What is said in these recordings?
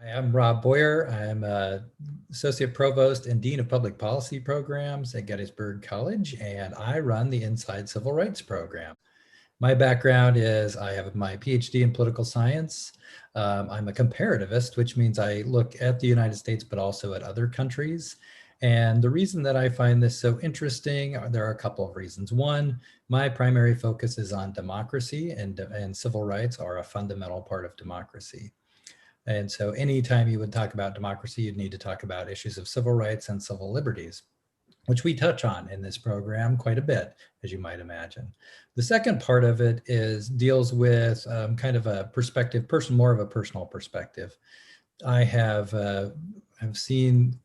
Hi, I'm Rob Boyer. I'm Associate Provost and Dean of Public Policy Programs at Gettysburg College, and I run the Inside Civil Rights program. My background is I have my PhD in political science. I'm a comparativist, which means I look at the United States, but also at other countries. And the reason that I find this so interesting, there are a couple of reasons. One, my primary focus is on democracy, and civil rights are a fundamental part of democracy. And so anytime you would talk about democracy, you'd need to talk about issues of civil rights and civil liberties, which we touch on in this program quite a bit, as you might imagine. The second part of it deals with kind of a perspective, more of a personal perspective. I have seen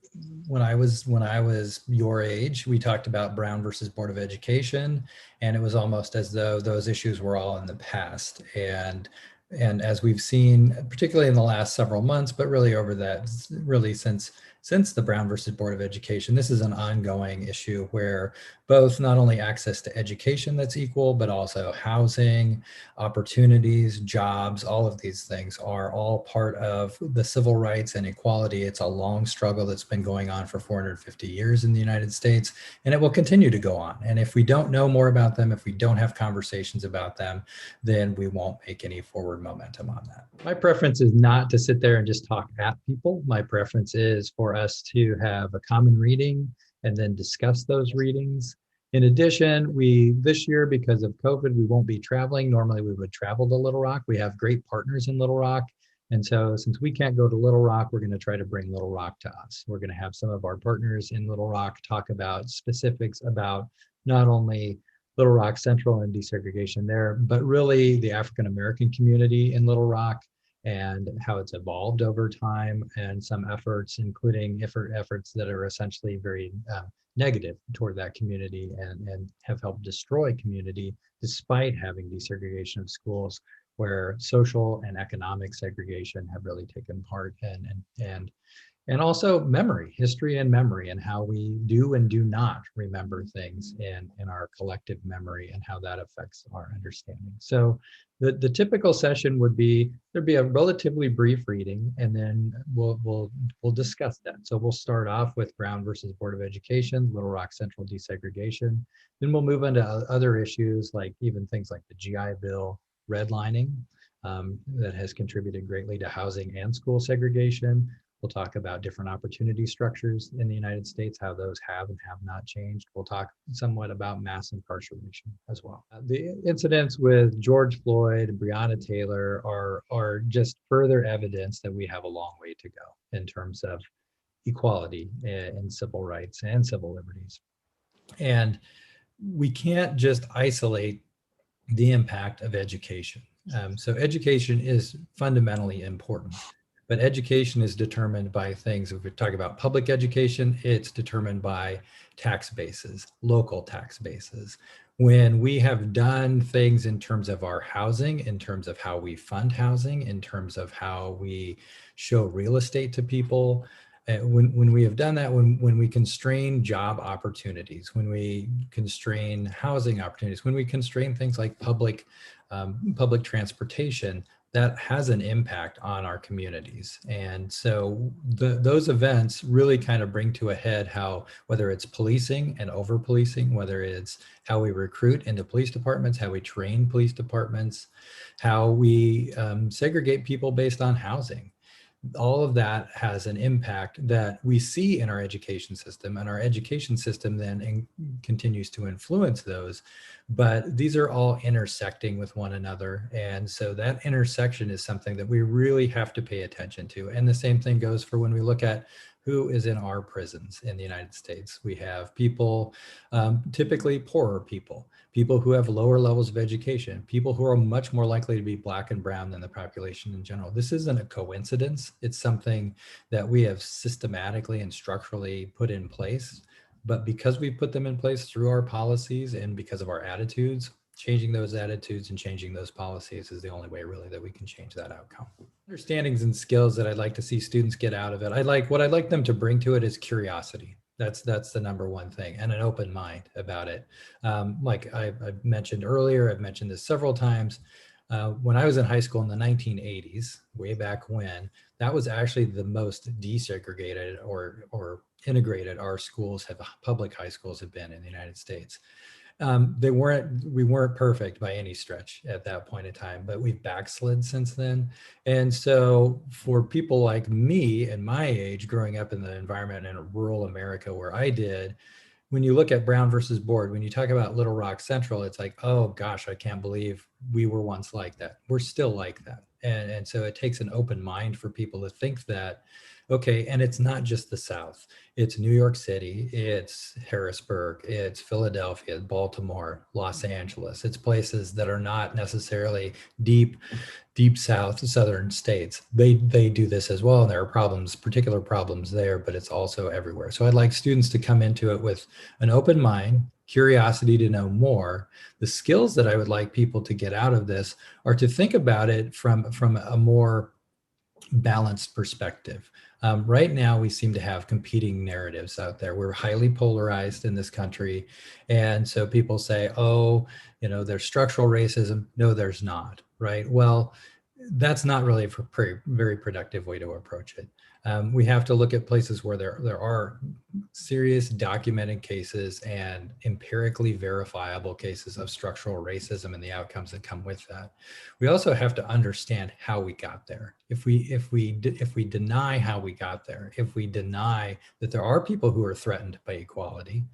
when I was your age, we talked about Brown versus Board of Education, and it was almost as though those issues were all in the past. And as we've seen, particularly in the last several months, but really over that, really since the Brown versus Board of Education, this is an ongoing issue where both not only access to education that's equal, but also housing, opportunities, jobs, all of these things are all part of the civil rights and equality. It's a long struggle that's been going on for 450 years in the United States, and it will continue to go on. And if we don't know more about them, if we don't have conversations about them, then we won't make any forward momentum on that. My preference is not to sit there and just talk at people. My preference is for us to have a common reading and then discuss those readings. In addition, this year, because of COVID, we won't be traveling. Normally we would travel to Little Rock. We have great partners in Little Rock. And so since we can't go to Little Rock, we're going to try to bring Little Rock to us. We're going to have some of our partners in Little Rock talk about specifics about not only Little Rock Central and desegregation there, but really the African American community in Little Rock and how it's evolved over time, and some efforts, including efforts that are essentially very negative toward that community and have helped destroy community despite having desegregation of schools, where social and economic segregation have really taken part, and also memory, history and memory, and how we do and do not remember things in our collective memory and how that affects our understanding. So the typical session would be, there'd be a relatively brief reading, and then we'll discuss that. So we'll start off with Brown versus Board of Education, Little Rock Central desegregation. Then we'll move into other issues, like even things like the GI Bill redlining, that has contributed greatly to housing and school segregation. We'll talk about different opportunity structures in the United States, how those have and have not changed. We'll talk somewhat about mass incarceration as well. The incidents with George Floyd and Breonna Taylor are just further evidence that we have a long way to go in terms of equality in civil rights and civil liberties. And we can't just isolate the impact of education. So education is fundamentally important. But education is determined by things. If we talk about public education, it's determined by tax bases, local tax bases. When we have done things in terms of our housing, in terms of how we fund housing, in terms of how we show real estate to people, when we have done that, when we constrain job opportunities, when we constrain housing opportunities, when we constrain things like public transportation, that has an impact on our communities. And so those events really kind of bring to a head how, whether it's policing and over policing, whether it's how we recruit into police departments, how we train police departments, how we segregate people based on housing. All of that has an impact that we see in our education system, and our education system then continues to influence those. But these are all intersecting with one another. And so that intersection is something that we really have to pay attention to. And the same thing goes for when we look at who is in our prisons in the United States. We have people, typically poorer people who have lower levels of education, people who are much more likely to be Black and brown than the population in general. This isn't a coincidence. It's something that we have systematically and structurally put in place. But because we put them in place through our policies and because of our attitudes, changing those attitudes and changing those policies is the only way really that we can change that outcome. Understandings and skills that I'd like to see students get out of it. What I'd like them to bring to it is curiosity. That's the number one thing, and an open mind about it. Like I mentioned earlier, I've mentioned this several times, When I was in high school in the 1980s, way back when, that was actually the most desegregated or integrated our schools have, public high schools have been in the United States. We weren't perfect by any stretch at that point in time, but we've backslid since then. And so for people like me and my age, growing up in the environment in rural America where I did, when you look at Brown versus Board, when you talk about Little Rock Central, it's like, oh gosh, I can't believe we were once like that. We're still like that. And so it takes an open mind for people to think that, okay, and it's not just the South. It's New York City, it's Harrisburg, it's Philadelphia, Baltimore, Los Angeles. It's places that are not necessarily deep South, southern states. They do this as well. And there are problems, particular problems there, but it's also everywhere. So I'd like students to come into it with an open mind, curiosity to know more. The skills that I would like people to get out of this are to think about it from a more balanced perspective. Right now, we seem to have competing narratives out there. We're highly polarized in this country. And so people say, oh, there's structural racism. No, there's not, right? Well, that's not really a very productive way to approach it. We have to look at places where there are serious documented cases and empirically verifiable cases of structural racism and the outcomes that come with that. We also have to understand how we got there. If we deny how we got there, if we deny that there are people who are threatened by equality,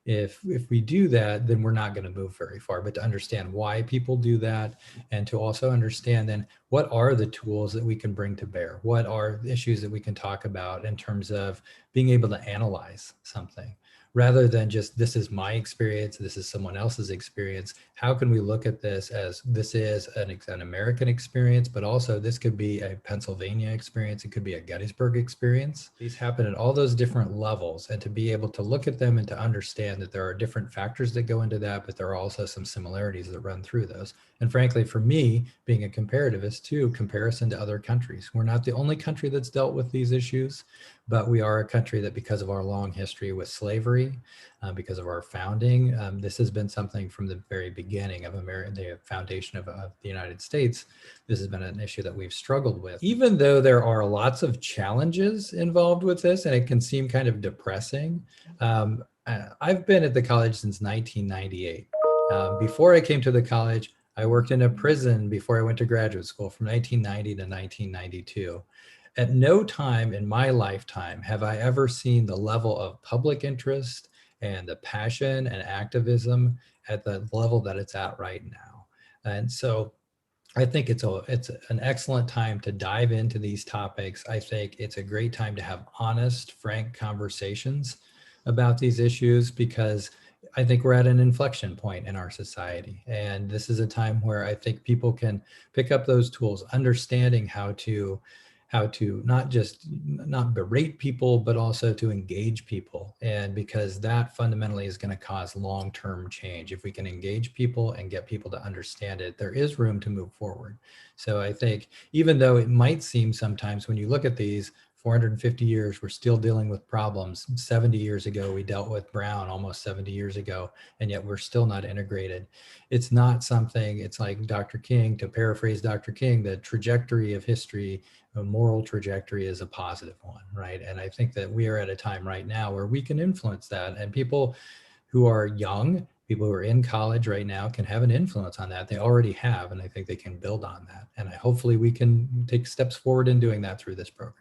if we do that, then we're not going to move very far. But to understand why people do that, and to also understand then what are the tools that we can bring to bear, what are issues that we can talk about in terms of being able to analyze something, rather than just, this is my experience, this is someone else's experience. How can we look at this as, this is an American experience, but also this could be a Pennsylvania experience, it could be a Gettysburg experience. These happen at all those different levels, and to be able to look at them and to understand that there are different factors that go into that, but there are also some similarities that run through those. And frankly, for me, being a comparativist too, comparison to other countries. We're not the only country that's dealt with these issues, but we are a country that, because of our long history with slavery, because of our founding, this has been something from the very beginning of the foundation of the United States. This has been an issue that we've struggled with. Even though there are lots of challenges involved with this, and it can seem kind of depressing, I've been at the college since 1998. Before I came to the college, I worked in a prison before I went to graduate school from 1990 to 1992. At no time in my lifetime have I ever seen the level of public interest and the passion and activism at the level that it's at right now. And so I think it's an excellent time to dive into these topics. I think it's a great time to have honest, frank conversations about these issues, because I think we're at an inflection point in our society. And this is a time where I think people can pick up those tools, understanding how to not berate people, but also to engage people. And because that fundamentally is going to cause long-term change. If we can engage people and get people to understand it, there is room to move forward. So I think, even though it might seem sometimes when you look at these, 450 years, we're still dealing with problems. 70 years ago, we dealt with Brown, almost 70 years ago, and yet we're still not integrated. It's not something, it's like Dr. King, to paraphrase Dr. King, the trajectory of history, a moral trajectory is a positive one, right? And I think that we are at a time right now where we can influence that, and people who are young, people who are in college right now can have an influence on that. They already have, and I think they can build on that. And hopefully we can take steps forward in doing that through this program.